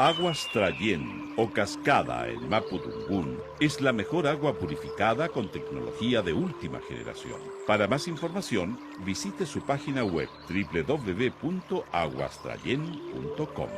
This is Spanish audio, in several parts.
Aguas Trayén o Cascada en Mapudungún es la mejor agua purificada con tecnología de última generación. Para más información, visite su página web www.aguastrayen.com.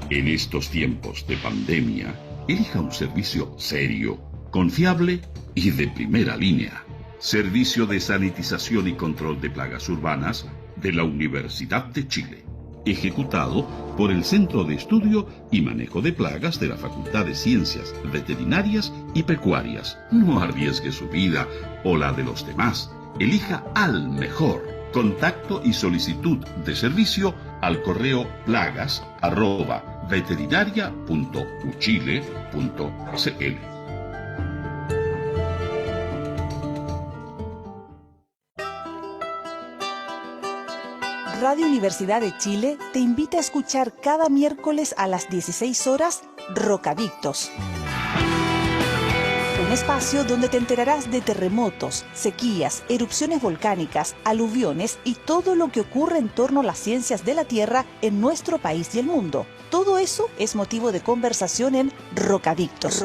En estos tiempos de pandemia, elija un servicio serio, confiable y de primera línea. Servicio de Sanitización y Control de Plagas Urbanas de la Universidad de Chile. Ejecutado por el Centro de Estudio y Manejo de Plagas de la Facultad de Ciencias Veterinarias y Pecuarias. No arriesgue su vida o la de los demás. Elija al mejor. Contacto y solicitud de servicio al correo plagas@veterinaria.uchile.cl. Radio Universidad de Chile te invita a escuchar cada miércoles a las 16 horas Rocadictos. Un espacio donde te enterarás de terremotos, sequías, erupciones volcánicas, aluviones y todo lo que ocurre en torno a las ciencias de la Tierra en nuestro país y el mundo. Todo eso es motivo de conversación en Rocadictos.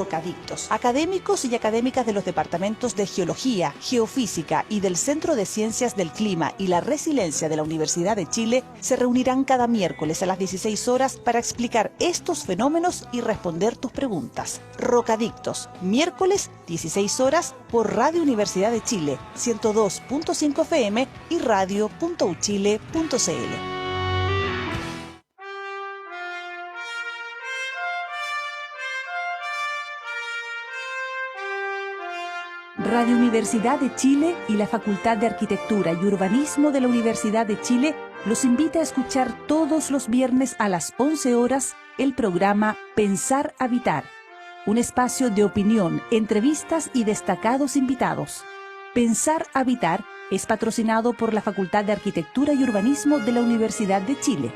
Académicos y académicas de los departamentos de Geología, Geofísica y del Centro de Ciencias del Clima y la Resiliencia de la Universidad de Chile se reunirán cada miércoles a las 16 horas para explicar estos fenómenos y responder tus preguntas. Rocadictos, miércoles 16 horas por Radio Universidad de Chile, 102.5 FM y radio.uchile.cl. Radio Universidad de Chile y la Facultad de Arquitectura y Urbanismo de la Universidad de Chile los invita a escuchar todos los viernes a las 11 horas el programa Pensar Habitar, un espacio de opinión, entrevistas y destacados invitados. Pensar Habitar es patrocinado por la Facultad de Arquitectura y Urbanismo de la Universidad de Chile.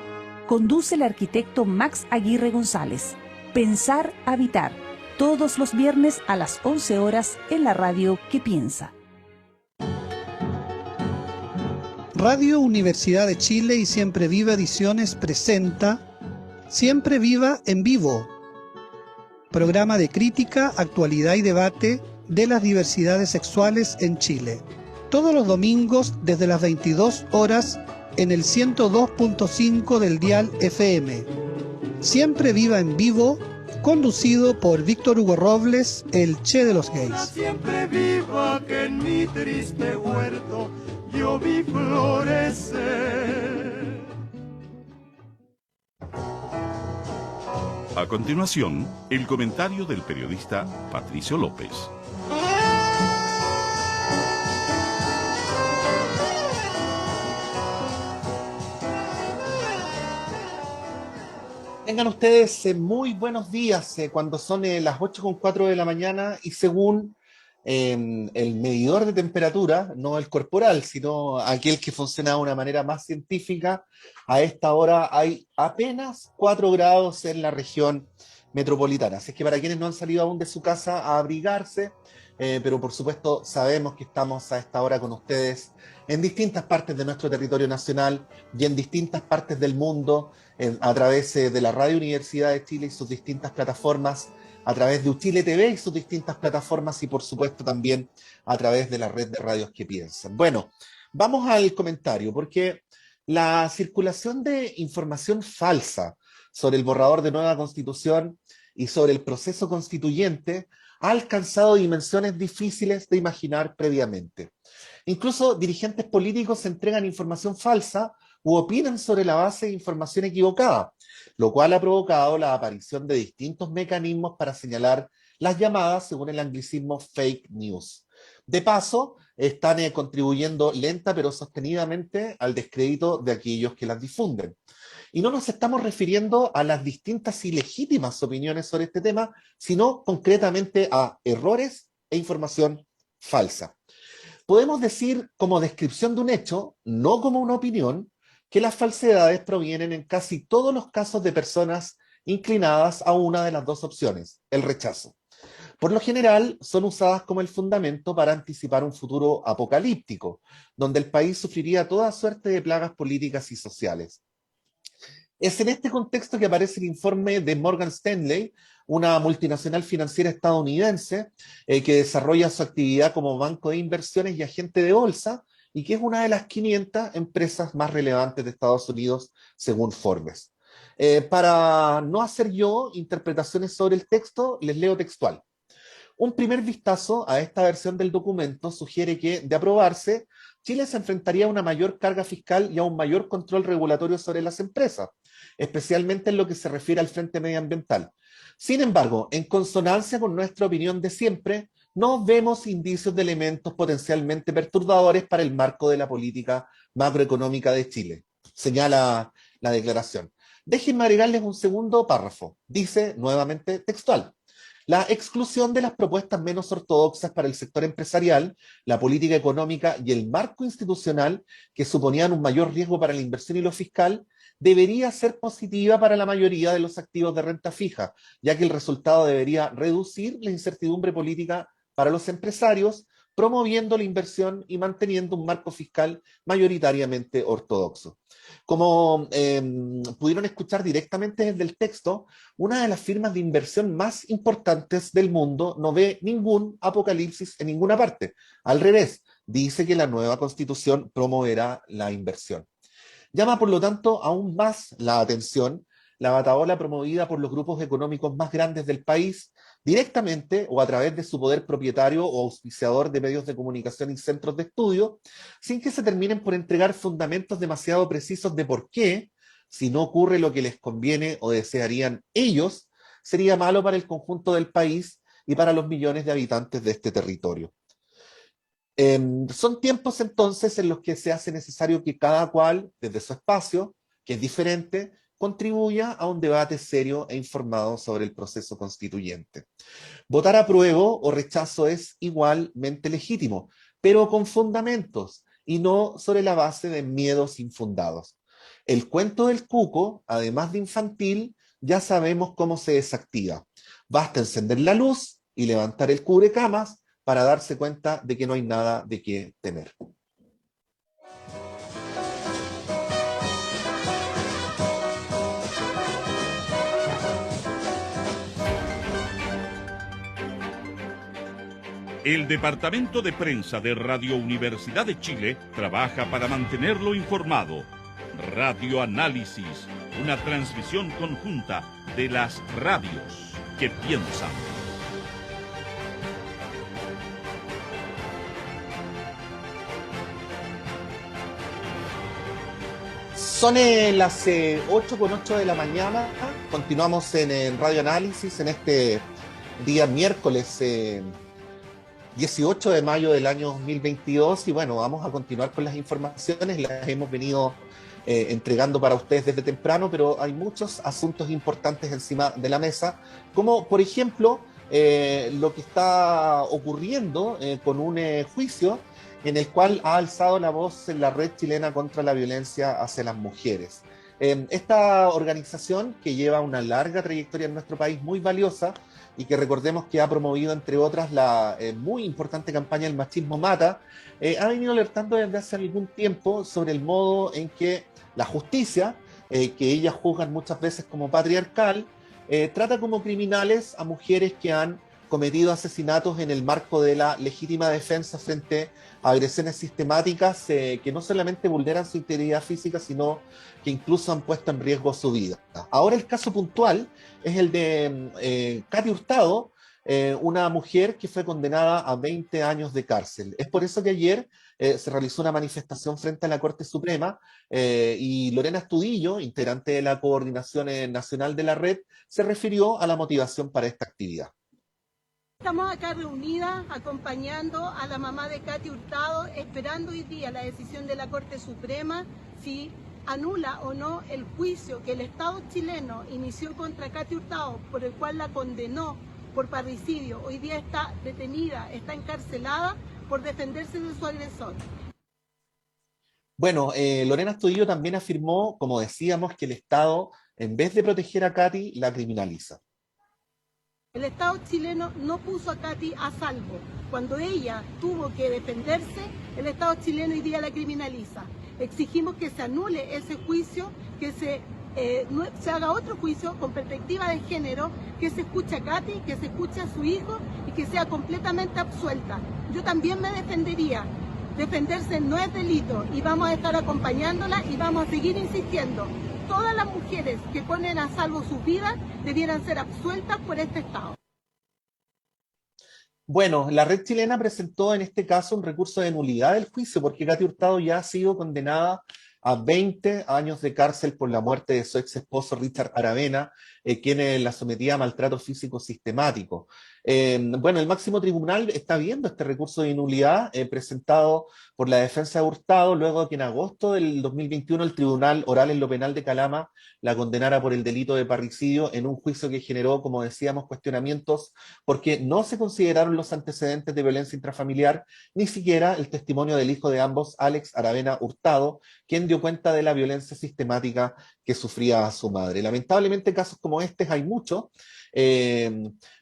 Conduce el arquitecto Max Aguirre González. Pensar Habitar, todos los viernes a las 11 horas en la radio que piensa. Radio Universidad de Chile y Siempre Viva Ediciones presenta Siempre Viva en Vivo, programa de crítica, actualidad y debate de las diversidades sexuales en Chile. Todos los domingos desde las 22 horas en el 102.5 del dial FM. Siempre Viva en Vivo, conducido por Víctor Hugo Robles, el Che de los gays. Siempre viva que en mi triste huerto yo vi florecer. A continuación, el comentario del periodista Patricio López. Tengan ustedes muy buenos días cuando son las 8:04 de la mañana y según el medidor de temperatura, no el corporal, sino aquel que funciona de una manera más científica, a esta hora hay apenas 4 grados en la región metropolitana. Así es que para quienes no han salido aún de su casa a abrigarse, pero por supuesto sabemos que estamos a esta hora con ustedes en distintas partes de nuestro territorio nacional y en distintas partes del mundo, a través de la Radio Universidad de Chile y sus distintas plataformas, a través de Uchile TV y sus distintas plataformas y por supuesto también a través de la red de radios que piensan. Bueno, vamos al comentario, porque la circulación de información falsa sobre el borrador de nueva constitución y sobre el proceso constituyente ha alcanzado dimensiones difíciles de imaginar previamente. Incluso dirigentes políticos entregan información falsa u opinan sobre la base de información equivocada, lo cual ha provocado la aparición de distintos mecanismos para señalar las llamadas, según el anglicismo, fake news. De paso, están contribuyendo lenta pero sostenidamente al descrédito de aquellos que las difunden. Y no nos estamos refiriendo a las distintas y legítimas opiniones sobre este tema, sino concretamente a errores e información falsa. Podemos decir como descripción de un hecho, no como una opinión, que las falsedades provienen en casi todos los casos de personas inclinadas a una de las dos opciones, el rechazo. Por lo general, son usadas como el fundamento para anticipar un futuro apocalíptico, donde el país sufriría toda suerte de plagas políticas y sociales. Es en este contexto que aparece el informe de Morgan Stanley, una multinacional financiera estadounidense que desarrolla su actividad como banco de inversiones y agente de bolsa, y que es una de las 500 empresas más relevantes de Estados Unidos, según Forbes. Para no hacer yo interpretaciones sobre el texto, les leo textual. Un primer vistazo a esta versión del documento sugiere que, de aprobarse, Chile se enfrentaría a una mayor carga fiscal y a un mayor control regulatorio sobre las empresas, especialmente en lo que se refiere al frente medioambiental. Sin embargo, en consonancia con nuestra opinión de siempre, no vemos indicios de elementos potencialmente perturbadores para el marco de la política macroeconómica de Chile, señala la declaración. Déjenme agregarles un segundo párrafo. Dice nuevamente textual. La exclusión de las propuestas menos ortodoxas para el sector empresarial, la política económica y el marco institucional, que suponían un mayor riesgo para la inversión y lo fiscal, debería ser positiva para la mayoría de los activos de renta fija, ya que el resultado debería reducir la incertidumbre política para los empresarios, promoviendo la inversión y manteniendo un marco fiscal mayoritariamente ortodoxo. Como pudieron escuchar directamente desde el texto, una de las firmas de inversión más importantes del mundo no ve ningún apocalipsis en ninguna parte. Al revés, dice que la nueva constitución promoverá la inversión. Llama, por lo tanto, aún más la atención la batahola promovida por los grupos económicos más grandes del país, directamente o a través de su poder propietario o auspiciador de medios de comunicación y centros de estudio, sin que se terminen por entregar fundamentos demasiado precisos de por qué, si no ocurre lo que les conviene o desearían ellos, sería malo para el conjunto del país y para los millones de habitantes de este territorio. Son tiempos entonces en los que se hace necesario que cada cual, desde su espacio, que es diferente, contribuya a un debate serio e informado sobre el proceso constituyente. Votar apruebo o rechazo es igualmente legítimo, pero con fundamentos y no sobre la base de miedos infundados. El cuento del cuco, además de infantil, ya sabemos cómo se desactiva. Basta encender la luz y levantar el cubrecamas para darse cuenta de que no hay nada de qué temer. El Departamento de Prensa de Radio Universidad de Chile trabaja para mantenerlo informado. Radio Análisis, una transmisión conjunta de las radios que piensan. Son las 8:08 de la mañana. Continuamos en Radio Análisis en este día miércoles 18 de mayo del año 2022, y bueno, vamos a continuar con las informaciones. Las hemos venido entregando para ustedes desde temprano, pero hay muchos asuntos importantes encima de la mesa, como por ejemplo lo que está ocurriendo con un juicio en el cual ha alzado la voz en la Red Chilena contra la Violencia hacia las Mujeres. Esta organización, que lleva una larga trayectoria en nuestro país, muy valiosa, y que recordemos que ha promovido, entre otras, la muy importante campaña El Machismo Mata, ha venido alertando desde hace algún tiempo sobre el modo en que la justicia, que ellas juzgan muchas veces como patriarcal, trata como criminales a mujeres que han cometido asesinatos en el marco de la legítima defensa frente a agresiones sistemáticas que no solamente vulneran su integridad física, sino que incluso han puesto en riesgo su vida. Ahora el caso puntual es el de Katy Hurtado, una mujer que fue condenada a 20 años de cárcel. Es por eso que ayer se realizó una manifestación frente a la Corte Suprema y Lorena Astudillo, integrante de la Coordinación Nacional de la Red, se refirió a la motivación para esta actividad. Estamos acá reunidas acompañando a la mamá de Katy Hurtado, esperando hoy día la decisión de la Corte Suprema si anula o no el juicio que el Estado chileno inició contra Katy Hurtado, por el cual la condenó por parricidio. Hoy día está detenida, está encarcelada por defenderse de su agresor. Bueno, Lorena Astudillo también afirmó, como decíamos, que el Estado, en vez de proteger a Katy, la criminaliza. El Estado chileno no puso a Katy a salvo. Cuando ella tuvo que defenderse, el Estado chileno hoy día la criminaliza. Exigimos que se anule ese juicio, que se haga otro juicio con perspectiva de género, que se escuche a Katy, que se escuche a su hijo y que sea completamente absuelta. Yo también me defendería. Defenderse no es delito y vamos a estar acompañándola y vamos a seguir insistiendo. Todas las mujeres que ponen a salvo sus vidas debieran ser absueltas por este Estado. Bueno, la red chilena presentó en este caso un recurso de nulidad del juicio porque Katy Hurtado ya ha sido condenada a 20 años de cárcel por la muerte de su ex esposo Richard Aravena, quien la sometía a maltrato físico sistemático. Bueno, el máximo tribunal está viendo este recurso de nulidad presentado por la defensa de Hurtado, luego de que en agosto del 2021 el Tribunal Oral en lo Penal de Calama la condenara por el delito de parricidio en un juicio que generó, como decíamos, cuestionamientos porque no se consideraron los antecedentes de violencia intrafamiliar, ni siquiera el testimonio del hijo de ambos, Alex Aravena Hurtado, quien dio cuenta de la violencia sistemática que sufría a su madre. Lamentablemente casos como este hay muchos,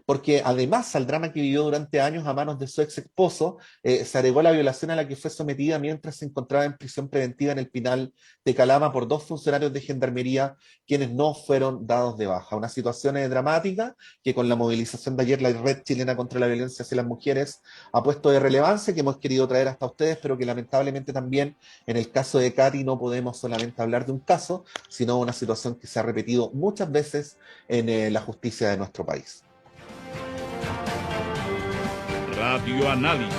porque además al drama que vivió durante años a manos de su ex esposo, se agregó la violación a la que fue sometida mientras se encontraba en prisión preventiva en el penal de Calama por 2 funcionarios de gendarmería quienes no fueron dados de baja. Una situación dramática que con la movilización de ayer la Red Chilena contra la Violencia hacia las Mujeres ha puesto de relevancia, que hemos querido traer hasta ustedes, pero que lamentablemente también en el caso de Katy no podemos solamente hablar de un caso, sino una situación que se ha repetido muchas veces en la justicia de nuestro país. Radio Análisis,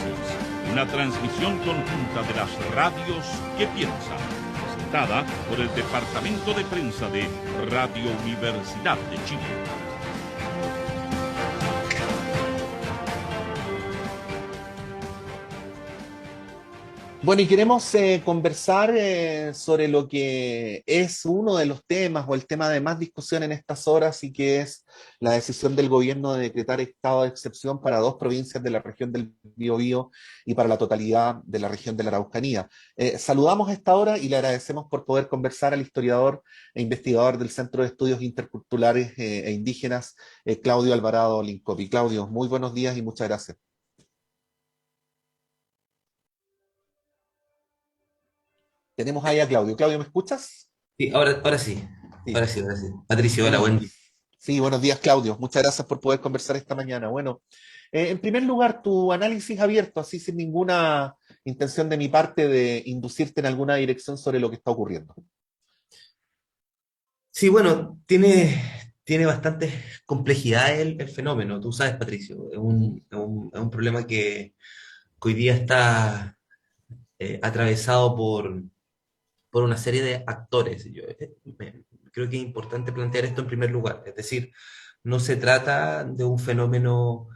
una transmisión conjunta de las radios que piensan, presentada por el Departamento de Prensa de Radio Universidad de Chile. Bueno, y queremos conversar sobre lo que es uno de los temas o el tema de más discusión en estas horas y que es la decisión del gobierno de decretar estado de excepción para 2 provincias de la región del Biobío y para la totalidad de la región de la Araucanía. Saludamos a esta hora y le agradecemos por poder conversar al historiador e investigador del Centro de Estudios Interculturales e Indígenas, Claudio Alvarado Lincopi. Claudio, muy buenos días y muchas gracias. Tenemos ahí a Claudio. Claudio, ¿me escuchas? Sí, ahora sí. Sí. Ahora sí, ahora sí. Patricio, hola, buen día. Sí, buenos días, Claudio. Muchas gracias por poder conversar esta mañana. Bueno, en primer lugar, tu análisis abierto, así sin ninguna intención de mi parte de inducirte en alguna dirección sobre lo que está ocurriendo. Sí, bueno, tiene bastante complejidad el fenómeno. Tú sabes, Patricio, es un problema que hoy día está atravesado por una serie de actores. Creo que es importante plantear esto en primer lugar. Es decir, no se trata de un fenómeno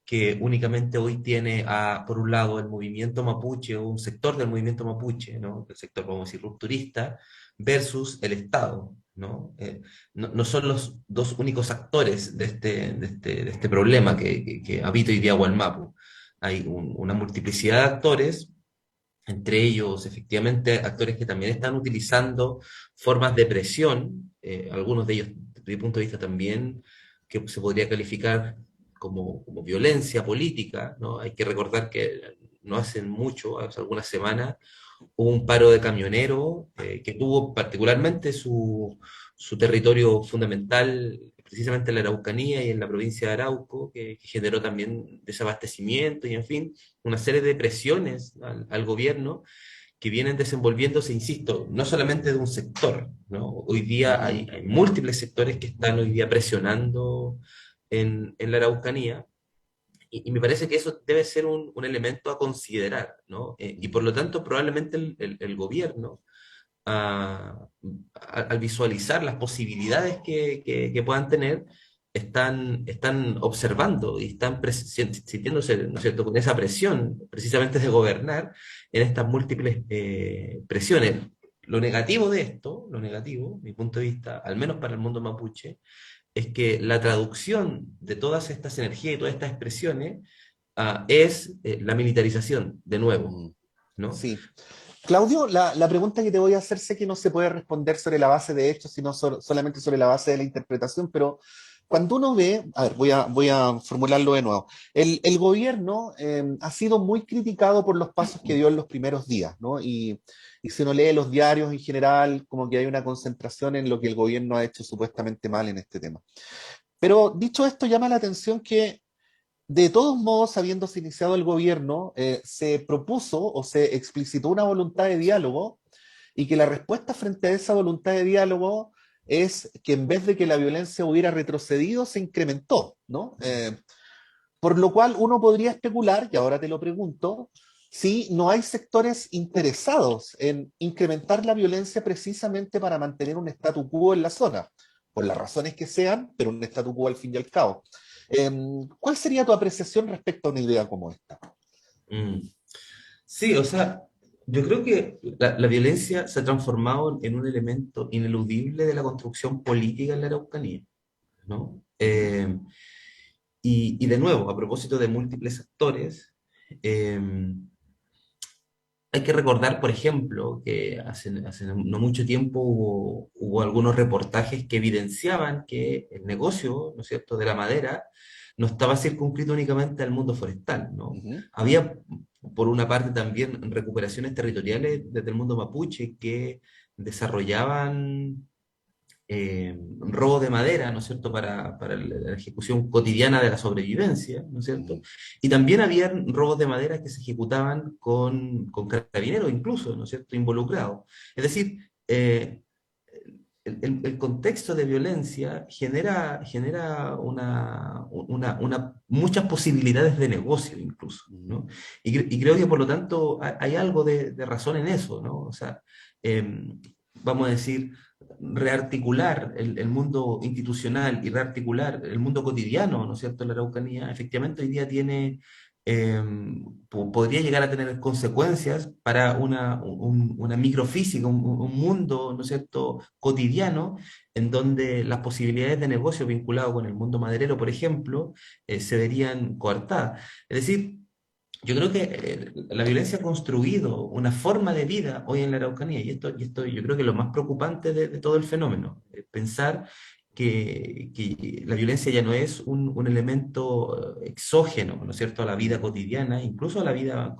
que únicamente hoy tiene, por un lado, el movimiento mapuche o un sector del movimiento mapuche, ¿no? El sector, vamos a decir, rupturista, versus el Estado, ¿no? No son los 2 únicos actores de este problema que habita hoy día Wallmapu. Hay una multiplicidad de actores, entre ellos, efectivamente, actores que también están utilizando formas de presión, algunos de ellos, desde mi punto de vista también, que se podría calificar como violencia política, ¿no? Hay que recordar que no hace mucho, hace algunas semanas, hubo un paro de camioneros que tuvo particularmente su territorio fundamental precisamente en la Araucanía y en la provincia de Arauco, que generó también desabastecimiento y, en fin, una serie de presiones al gobierno que vienen desenvolviéndose, insisto, no solamente de un sector, ¿no? Hoy día hay múltiples sectores que están hoy día presionando en la Araucanía, y me parece que eso debe ser un elemento a considerar, ¿no? Y por lo tanto, probablemente el gobierno, al visualizar las posibilidades que puedan tener, están observando y están sintiéndose, ¿no es cierto?, con esa presión precisamente de gobernar en estas múltiples presiones. Lo negativo de esto, mi punto de vista, al menos para el mundo mapuche, es que la traducción de todas estas energías y todas estas expresiones es la militarización, de nuevo, ¿no? Sí. Claudio, la pregunta que te voy a hacer sé que no se puede responder sobre la base de hechos, sino solamente sobre la base de la interpretación, pero cuando uno ve, a ver, voy a formularlo de nuevo. El gobierno ha sido muy criticado por los pasos que dio en los primeros días, ¿no? Y si uno lee los diarios en general, como que hay una concentración en lo que el gobierno ha hecho supuestamente mal en este tema. Pero dicho esto, llama la atención que de todos modos, habiéndose iniciado el gobierno, se propuso o se explicitó una voluntad de diálogo y que la respuesta frente a esa voluntad de diálogo es que en vez de que la violencia hubiera retrocedido, se incrementó, ¿no? Por lo cual uno podría especular, y ahora te lo pregunto, si no hay sectores interesados en incrementar la violencia precisamente para mantener un statu quo en la zona, por las razones que sean, pero un statu quo al fin y al cabo. ¿Cuál sería tu apreciación respecto a una idea como esta? Mm. Sí, o sea, yo creo que la violencia se ha transformado en un elemento ineludible de la construcción política en la Araucanía, ¿no? Y de nuevo, a propósito de múltiples actores, eh, hay que recordar, por ejemplo, que hace no mucho tiempo hubo algunos reportajes que evidenciaban que el negocio, ¿no es cierto?, de la madera no estaba circunscrito únicamente al mundo forestal, ¿no? Había, por una parte, también recuperaciones territoriales desde el mundo mapuche que desarrollaban robo de madera, ¿no es cierto?, para la ejecución cotidiana de la sobrevivencia, ¿no es cierto? Y también había robos de madera que se ejecutaban con carabineros incluso, ¿no es cierto?, involucrados. Es decir, el contexto de violencia genera muchas posibilidades de negocio incluso, ¿no? Y creo que por lo tanto hay algo de razón en eso, ¿no? O sea, vamos a decir, rearticular el mundo institucional y rearticular el mundo cotidiano, ¿no es cierto?, la Araucanía, efectivamente hoy día tiene, podría llegar a tener consecuencias para una microfísica, un mundo, ¿no es cierto?, cotidiano, en donde las posibilidades de negocio vinculadas con el mundo maderero, por ejemplo, se verían coartadas. Es decir, yo creo que la violencia ha construido una forma de vida hoy en la Araucanía, y esto yo creo que es lo más preocupante de todo el fenómeno, pensar que la violencia ya no es un elemento exógeno, ¿no es cierto?, a la vida cotidiana, incluso a la vida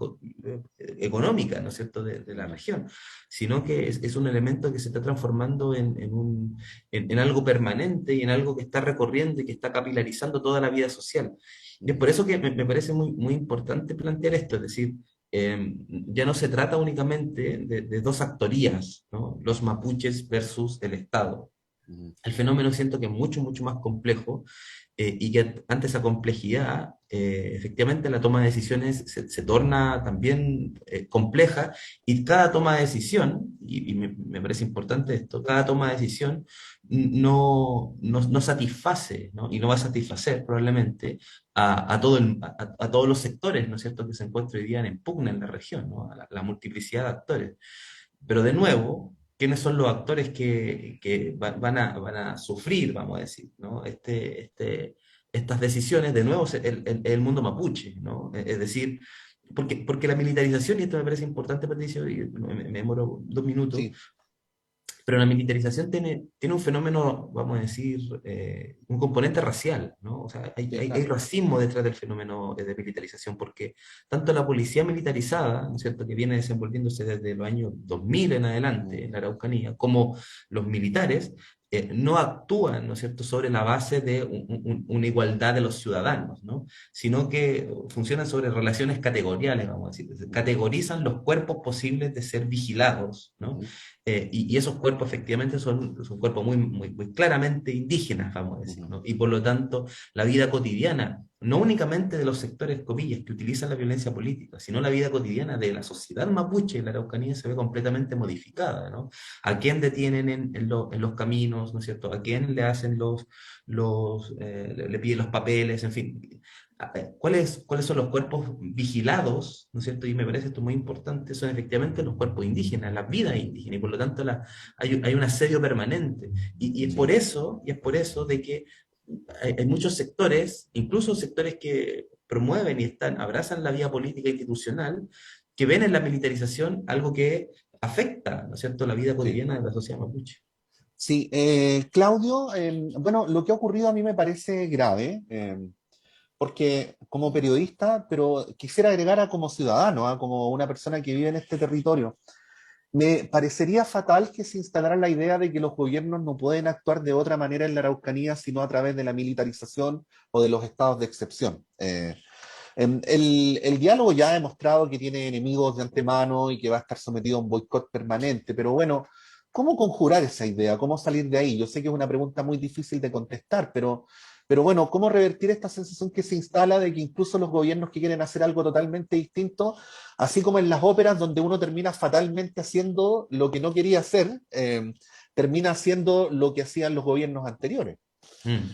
económica, ¿no es cierto?, de la región, sino que es un elemento que se está transformando en algo permanente y en algo que está recorriendo y que está capilarizando toda la vida social. Y es por eso que me parece muy importante plantear esto, es decir, ya no se trata únicamente de dos actorías, ¿no?, los mapuches versus el Estado. El fenómeno siento que es mucho más complejo, y que ante esa complejidad, efectivamente la toma de decisiones se torna también compleja, y cada toma de decisión, y me parece importante esto, cada toma de decisión no satisface, ¿no?, y no va a satisfacer probablemente a todos los sectores, ¿no es cierto?, que se encuentran hoy día en pugna en la región, ¿no?, a la multiplicidad de actores. Pero de nuevo, ¿quiénes son los actores que van a sufrir, vamos a decir, ¿no?, estas decisiones? De nuevo, el mundo mapuche, ¿no? Es decir, porque la militarización, y esto me parece importante, Patricio, y me demoro 2 minutos, Sí. pero la militarización tiene un fenómeno, vamos a decir, un componente racial, ¿no? O sea, hay racismo detrás del fenómeno de militarización, porque tanto la policía militarizada, ¿no es cierto?, que viene desenvolviéndose desde los años 2000 en adelante en la Araucanía, como los militares, no actúan, ¿no es cierto?, sobre la base de una igualdad de los ciudadanos, ¿no?, sino que funcionan sobre relaciones categoriales, vamos a decir, categorizan los cuerpos posibles de ser vigilados, ¿no? Y esos cuerpos efectivamente son cuerpos muy claramente indígenas, vamos a decir, ¿no? Y por lo tanto, la vida cotidiana, no únicamente de los sectores, comillas, que utilizan la violencia política, sino la vida cotidiana de la sociedad mapuche en la Araucanía se ve completamente modificada, ¿no? ¿A quién detienen en los caminos, ¿no es cierto? ¿A quién le hacen le piden los papeles, en fin? ¿Cuáles son los cuerpos vigilados, ¿no es cierto? Y me parece esto muy importante, son efectivamente los cuerpos indígenas, las vidas indígenas, y por lo tanto hay un asedio permanente. Y es por eso de que hay muchos sectores, incluso sectores que promueven y abrazan la vía política institucional, que ven en la militarización algo que afecta, ¿no es cierto?, la vida cotidiana de la sociedad mapuche. Sí, Claudio, bueno, lo que ha ocurrido a mí me parece grave, porque como periodista, pero quisiera agregar a como ciudadano, como una persona que vive en este territorio. Me parecería fatal que se instalara la idea de que los gobiernos no pueden actuar de otra manera en la Araucanía sino a través de la militarización o de los estados de excepción. El diálogo ya ha demostrado que tiene enemigos de antemano y que va a estar sometido a un boicot permanente, pero bueno, ¿cómo conjurar esa idea? ¿Cómo salir de ahí? Yo sé que es una pregunta muy difícil de contestar, pero bueno, ¿cómo revertir esta sensación que se instala de que incluso los gobiernos que quieren hacer algo totalmente distinto, así como en las óperas donde uno termina fatalmente haciendo lo que no quería hacer, termina haciendo lo que hacían los gobiernos anteriores? Mm.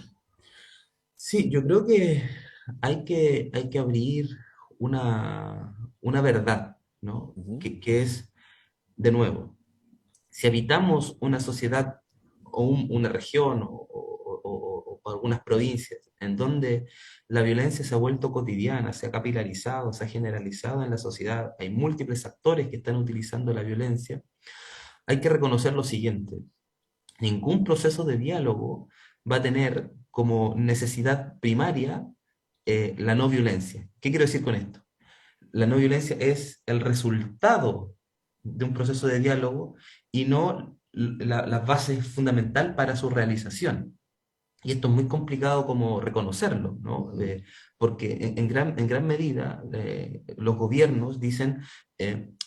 Sí, yo creo que hay que abrir una verdad, ¿no? Ujú. Que es, de nuevo, si habitamos una sociedad o una región o algunas provincias en donde la violencia se ha vuelto cotidiana, se ha capilarizado, se ha generalizado en la sociedad, hay múltiples actores que están utilizando la violencia, hay que reconocer lo siguiente: ningún proceso de diálogo va a tener como necesidad primaria la no violencia. ¿Qué quiero decir con esto? La no violencia es el resultado de un proceso de diálogo y no la base fundamental para su realización. Y esto es muy complicado como reconocerlo, ¿no? Porque en gran medida los gobiernos dicen,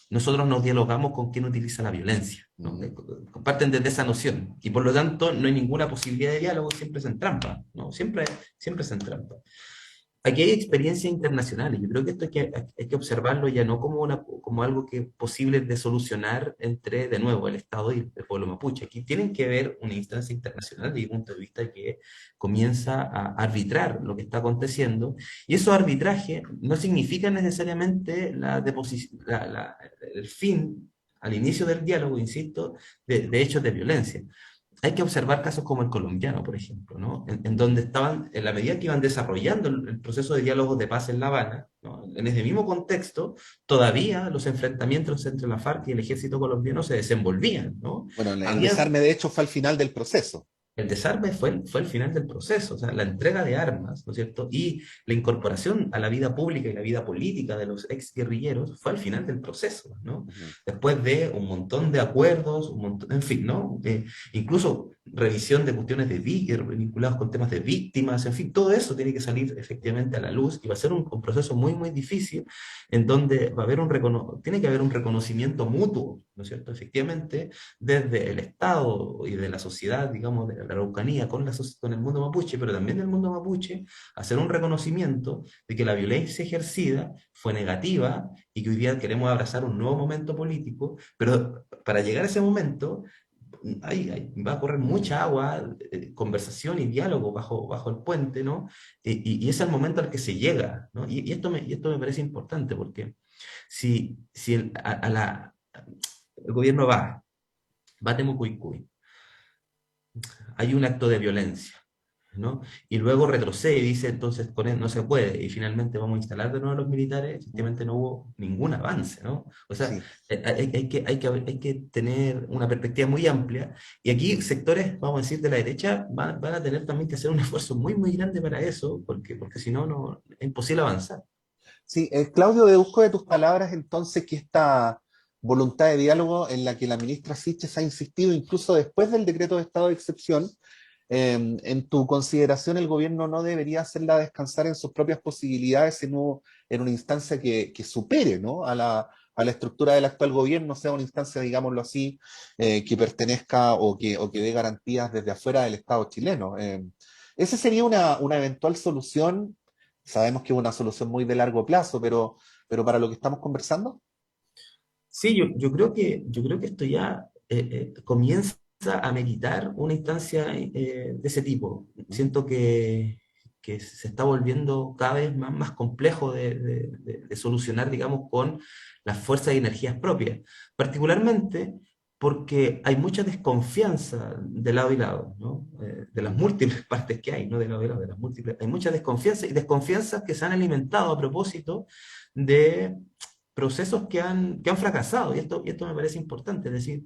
nosotros nos dialogamos con quien utiliza la violencia, ¿no? Ujú. Parten desde esa noción. Y por lo tanto no hay ninguna posibilidad de diálogo, siempre se entrampa, ¿no? Siempre se entrampa. Aquí hay experiencias internacionales. Yo creo que esto hay que observarlo ya no como, como algo que es posible de solucionar entre, de nuevo, el Estado y el pueblo mapuche. Aquí tienen que ver una instancia internacional, desde mi punto de vista, que comienza a arbitrar lo que está aconteciendo. Y esos arbitrajes no significan necesariamente el fin, al inicio del diálogo, insisto, de hechos de violencia. Hay que observar casos como el colombiano, por ejemplo, ¿no? En donde estaban, en la medida que iban desarrollando el proceso de diálogos de paz en La Habana, ¿no? En ese mismo contexto, todavía los enfrentamientos entre la FARC y el ejército colombiano se desenvolvían, ¿no? Bueno, el Había, desarme de hecho fue al final del proceso. el desarme fue el final del proceso, o sea, la entrega de armas, ¿no es cierto? Y la incorporación a la vida pública y la vida política de los exguerrilleros fue al final del proceso, ¿no? Ujú. Después de un montón de acuerdos, en fin, ¿no? Incluso revisión de cuestiones vinculadas con temas de víctimas, en fin, todo eso tiene que salir efectivamente a la luz y va a ser un proceso muy, muy difícil en donde va a haber tiene que haber un reconocimiento mutuo, ¿no es cierto? Efectivamente, desde el Estado y de la sociedad, digamos, de la Araucanía con el mundo mapuche, pero también del mundo mapuche, hacer un reconocimiento de que la violencia ejercida fue negativa y que hoy día queremos abrazar un nuevo momento político, pero para llegar a ese momento va a correr mucha agua, conversación y diálogo bajo el puente, ¿no? Y es el momento al que se llega, ¿no? Y esto me parece importante porque si el gobierno va a Temucuicui, hay un acto de violencia, ¿no? Y luego retrocede y dice, entonces con él no se puede, y finalmente vamos a instalar de nuevo a los militares, efectivamente no hubo ningún avance, ¿no? O sea, Sí. hay que tener una perspectiva muy amplia, y aquí sectores, vamos a decir, de la derecha van a tener también que hacer un esfuerzo muy, muy grande para eso, porque si no, es imposible avanzar. Sí, Claudio, deduzco de tus palabras entonces que esta voluntad de diálogo en la que la ministra Siches ha insistido incluso después del decreto de estado de excepción, en tu consideración el gobierno no debería hacerla descansar en sus propias posibilidades en una instancia que supere, ¿no? A la estructura del actual gobierno, sea una instancia, digámoslo así, que pertenezca o que dé garantías desde afuera del Estado chileno. Esa sería una eventual solución. Sabemos que es una solución muy de largo plazo, pero para lo que estamos conversando. Sí, yo creo que esto ya comienza a meditar una instancia de ese tipo. Siento que se está volviendo cada vez más complejo de solucionar, digamos, con las fuerzas y energías propias. Particularmente porque hay mucha desconfianza de lado y lado, ¿no? De las múltiples partes que hay, no de lado y lado, de las múltiples. Hay mucha desconfianza y desconfianzas que se han alimentado a propósito de procesos que han fracasado, y esto me parece importante, es decir,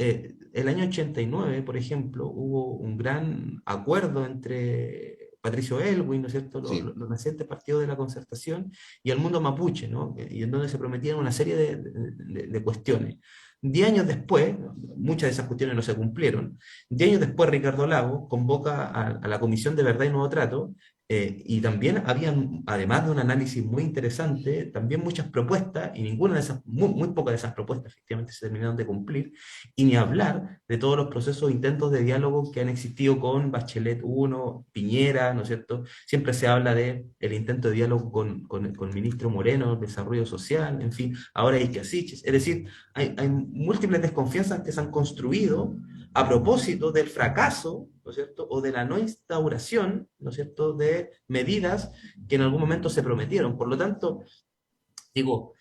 el año 89, por ejemplo, hubo un gran acuerdo entre Patricio Elwin, ¿no es cierto?, Sí. los nacientes partidos de la Concertación y el mundo mapuche, ¿no?, y en donde se prometían una serie de cuestiones. 10 años después, muchas de esas cuestiones no se cumplieron. 10 años después, Ricardo Lagos convoca a la Comisión de Verdad y Nuevo Trato, y también habían, además de un análisis muy interesante, también muchas propuestas, y ninguna de esas, muy pocas de esas propuestas efectivamente se terminaron de cumplir, y ni hablar de todos los procesos, intentos de diálogo que han existido con Bachelet 1, Piñera, ¿no es cierto? Siempre se habla de el intento de diálogo con el ministro Moreno, Desarrollo Social, en fin, ahora hay que Siches. Es decir, hay múltiples desconfianzas que se han construido a propósito del fracaso, ¿no es cierto?, o de la no instauración, ¿no es cierto?, de medidas que en algún momento se prometieron. Por lo tanto, digo,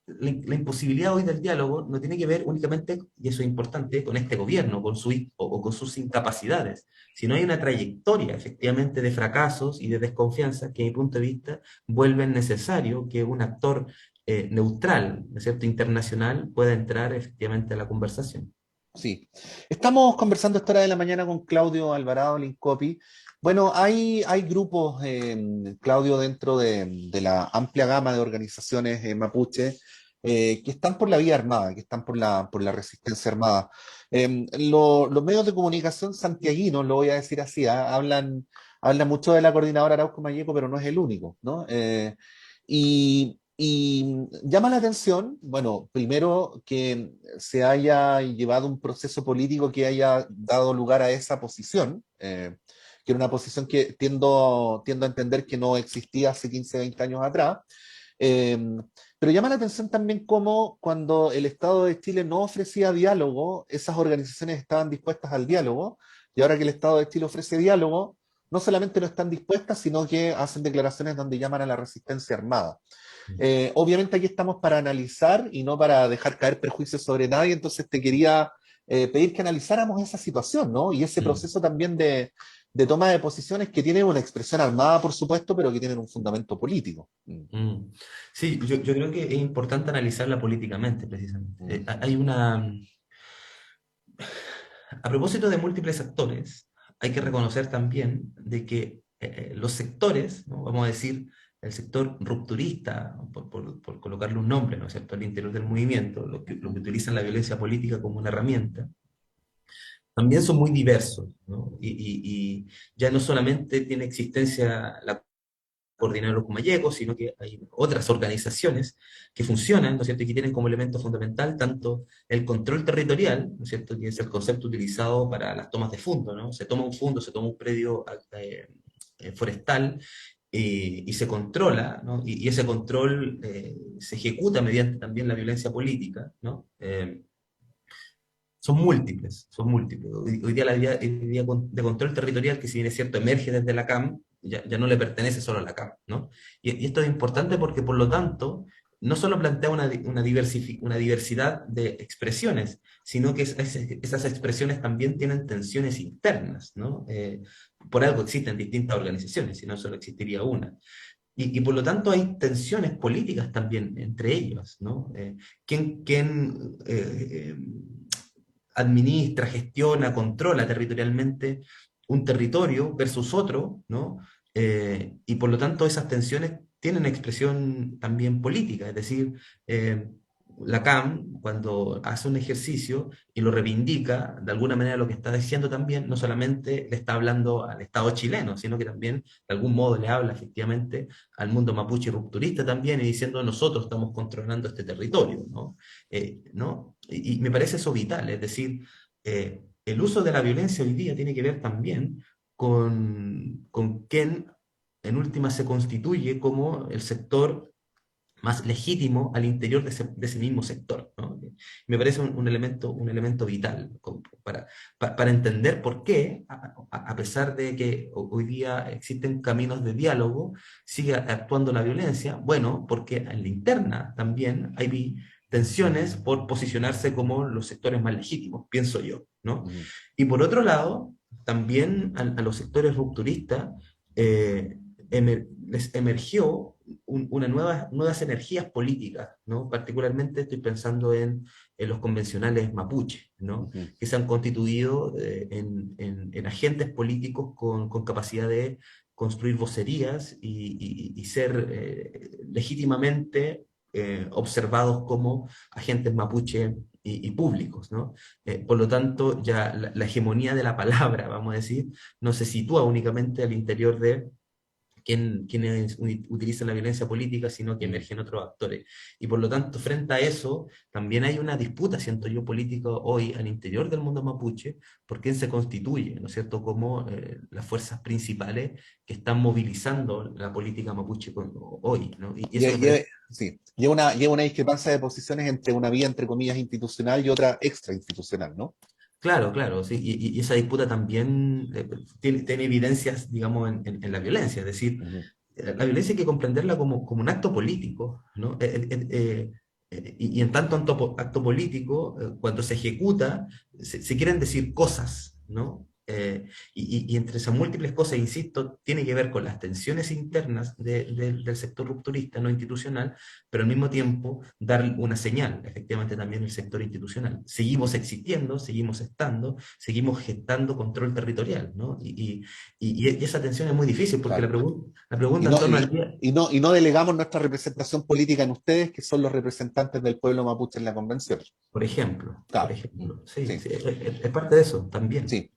la imposibilidad hoy del diálogo no tiene que ver únicamente, y eso es importante, con este gobierno, o con sus incapacidades, sino hay una trayectoria efectivamente de fracasos y de desconfianza que, a mi punto de vista, vuelven necesario que un actor neutral, ¿no es cierto?, internacional, pueda entrar efectivamente a la conversación. Sí. Estamos conversando a esta hora de la mañana con Claudio Alvarado Lincopi. Bueno, hay grupos, Claudio, dentro de la amplia gama de organizaciones mapuche, que están por la vía armada, que están por la resistencia armada. Los medios de comunicación santiaguinos, lo voy a decir así, hablan mucho de la coordinadora Arauco Mayeco, pero no es el único, ¿no? Y llama la atención, bueno, primero que se haya llevado un proceso político que haya dado lugar a esa posición, que era una posición que tiendo a entender que no existía hace 15, 20 años atrás. eh, pero llama la atención también cómo cuando el Estado de Chile no ofrecía diálogo, esas organizaciones estaban dispuestas al diálogo, y ahora que el Estado de Chile ofrece diálogo, no solamente no están dispuestas, sino que hacen declaraciones donde llaman a la resistencia armada. Obviamente aquí estamos para analizar y no para dejar caer prejuicios sobre nadie, entonces te quería pedir que analizáramos esa situación, ¿no? Y ese proceso también de toma de posiciones que tienen una expresión armada, por supuesto, pero que tienen un fundamento político. Sí, yo creo que es importante analizarla políticamente, precisamente. Hay una... A propósito de múltiples actores, hay que reconocer también de que los sectores, ¿no?, vamos a decir, el sector rupturista, por colocarle un nombre, ¿no es cierto?, al interior del movimiento, los que utilizan la violencia política como una herramienta, también son muy diversos, ¿no? Y ya no solamente tiene existencia la coordinador Comayeco, sino que hay otras organizaciones que funcionan, ¿no es cierto?, y que tienen como elemento fundamental tanto el control territorial, ¿no es cierto?, que es el concepto utilizado para las tomas de fondo, ¿no? Se toma un fondo, se toma un predio forestal, y se controla, ¿no? Y ese control se ejecuta mediante también la violencia política, ¿no? Son múltiples, son múltiples. Hoy día la idea de control territorial, que si bien es cierto emerge desde la CAM, ya no le pertenece solo a la CAM, ¿no? Y esto es importante porque, por lo tanto, no solo plantea una diversidad de expresiones, sino que esas expresiones también tienen tensiones internas, ¿no? Por algo existen distintas organizaciones, si no solo existiría una. Y por lo tanto hay tensiones políticas también entre ellos, ¿no? ¿Quién administra, gestiona, controla territorialmente un territorio versus otro, ¿no? Y por lo tanto esas tensiones tienen expresión también política, es decir, la CAM, cuando hace un ejercicio y lo reivindica, de alguna manera lo que está diciendo también, no solamente le está hablando al Estado chileno, sino que también de algún modo le habla efectivamente al mundo mapuche rupturista también, y diciendo nosotros estamos controlando este territorio, ¿no? ¿No? Y me parece eso vital, es decir, el uso de la violencia hoy día tiene que ver también con quién en última se constituye como el sector más legítimo al interior de ese mismo sector, ¿no? Me parece un elemento vital para entender por qué, a pesar de que hoy día existen caminos de diálogo, sigue actuando la violencia. Bueno, porque en la interna también hay tensiones por posicionarse como los sectores más legítimos, pienso yo, ¿no? Y por otro lado, también a los sectores rupturistas les emergió nuevas energías políticas, ¿no? Particularmente estoy pensando en los convencionales mapuche, ¿no? Que se han constituido en agentes políticos con capacidad de construir vocerías y ser legítimamente observados como agentes mapuche y públicos, ¿no? Por lo tanto, ya la hegemonía de la palabra, vamos a decir, no se sitúa únicamente al interior de quienes utilizan la violencia política, sino que emergen otros actores. Y por lo tanto, frente a eso, también hay una disputa, siento yo, política hoy al interior del mundo mapuche, por quién se constituye, ¿no es cierto?, como las fuerzas principales que están movilizando la política mapuche hoy, ¿no? Y eso me parece... Sí, lleva una discrepancia de posiciones entre una vía, entre comillas, institucional y otra extrainstitucional, ¿no? Claro, claro, sí, y esa disputa también tiene evidencias, digamos, en la violencia, es decir, la violencia hay que comprenderla como un acto político, ¿no? Y en tanto acto político, cuando se ejecuta, se quieren decir cosas, ¿no? Y entre esas múltiples cosas, insisto, tiene que ver con las tensiones internas del sector rupturista no institucional, pero al mismo tiempo dar una señal, efectivamente también el sector institucional. Seguimos existiendo, seguimos estando, seguimos gestando control territorial, ¿no? Y esa tensión es muy difícil, porque Claro. la pregunta en torno al día... Y no delegamos nuestra representación política en ustedes, que son los representantes del pueblo mapuche en la convención. Por ejemplo, Claro. sí, Sí. sí, es parte de eso también. Sí.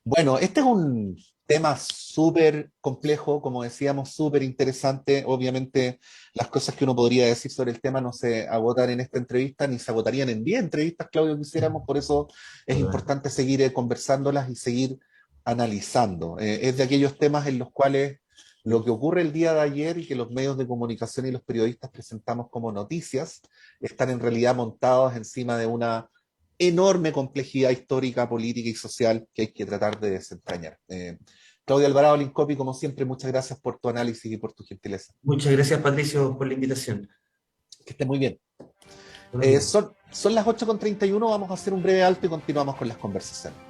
Bueno, este es un tema súper complejo, como decíamos, súper interesante. Obviamente, las cosas que uno podría decir sobre el tema no se agotan en esta entrevista, ni se agotarían en 10 entrevistas, Claudio, que hiciéramos. Por eso es importante seguir conversándolas y seguir analizando. Es de aquellos temas en los cuales lo que ocurre el día de ayer y que los medios de comunicación y los periodistas presentamos como noticias están en realidad montados encima de una enorme complejidad histórica, política y social que hay que tratar de desentrañar. Claudio Alvarado Lincopi, como siempre, muchas gracias por tu análisis y por tu gentileza. Muchas gracias, Patricio, por la invitación. Que esté muy bien. Son las 8:31, vamos a hacer un breve alto y continuamos con las conversaciones.